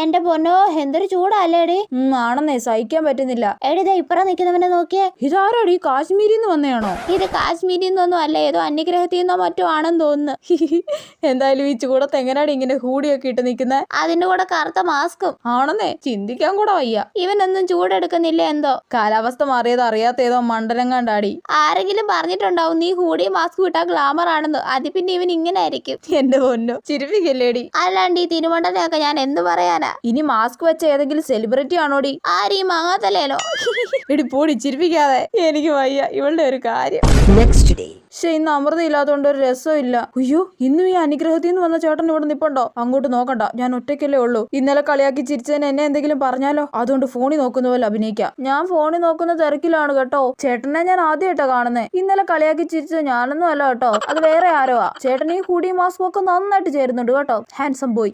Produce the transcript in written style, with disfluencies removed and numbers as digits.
എന്റെ പൊന്നോ എന്തൊരു ചൂടല്ലേടി. ആണെന്നേ, സഹിക്കാൻ പറ്റുന്നില്ല. എടിതാ ഇപ്പറ നിൽക്കുന്നവനെ നോക്കിയേ. ഇതാരോടി, കാശ്മീരിൽ നിന്ന് വന്നയാണോ? ഇത് കാശ്മീരിൽ നിന്നൊന്നും അല്ല, ഏതോ അന്യഗ്രഹത്തിൽ നിന്നോ മറ്റോ ആണെന്ന് തോന്നുന്നു. എന്തായാലും ഈ ചൂടത്ത് എങ്ങനെയാണ് ഇങ്ങനെ ഹൂടിയൊക്കെ ഇട്ട് നിൽക്കുന്നത്? അതിന്റെ കൂടെ കറുത്ത മാസ്കും. ആണെന്നേ, ചിന്തിക്കാൻ കൂടെ വയ്യ. ഇവനൊന്നും ചൂടെടുക്കുന്നില്ല എന്തോ. കാലാവസ്ഥ മാറിയത് അറിയാത്ത ഏതോ മണ്ഡലം കണ്ടാടി. ആരെങ്കിലും പറഞ്ഞിട്ടുണ്ടാവും നീ ഹൂടി മാസ്ക് വിട്ടാ ഗ്ലാമർ ആണെന്ന്. അത് പിന്നെ ഇവൻ ഇങ്ങനെ ആയിരിക്കും. എന്റെ പൊന്നോ, ചിരിപ്പിക്കല്ലേടി. അല്ലാണ്ട് ഈ തിരുമണ്ടനെയൊക്കെ ഞാൻ എന്ത് പറയാനാ. ഇനി മാസ്ക് വെച്ച ഏതെങ്കിലും സെലിബ്രിറ്റി ആണോടി? ആരീ മാങ്ങാത്തലേലോ. എടി പോടി, ചിരിപ്പിക്കാതെ. എനിക്ക് വയ്യ ഇവളുടെ ഒരു കാര്യം. പക്ഷെ ഇന്ന് അമൃത ഇല്ലാത്തതുകൊണ്ട് ഒരു രസവും ഇല്ല. അയ്യോ, ഇന്നും ഈ അനുഗ്രഹത്തിൽ നിന്ന് വന്ന ചേട്ടൻ ഇവിടെ നിപ്പുണ്ടോ? അങ്ങോട്ട് നോക്കണ്ട, ഞാൻ ഒറ്റയ്ക്കല്ലേ ഉള്ളൂ. ഇന്നലെ കളിയാക്കി ചിരിച്ചതിന് എന്നെ എന്തെങ്കിലും പറഞ്ഞാലോ? അതുകൊണ്ട് ഫോണിൽ നോക്കുന്ന പോലെ അഭിനയിക്കാം. ഞാൻ ഫോണിൽ നോക്കുന്ന തിരക്കിലാണ് കേട്ടോ. ചേട്ടനെ ഞാൻ ആദ്യമായിട്ടാ കാണുന്നേ. ഇന്നലെ കളിയാക്കി ചിരിച്ചത് ഞാനൊന്നും അല്ല കേട്ടോ, അത് വേറെ ആരോ. ചേട്ടൻ ഈ ഹൂഡി മാസ്കും ഒക്കെ നന്നായിട്ട് ചേരുന്നുണ്ട് കേട്ടോ. Handsome boy.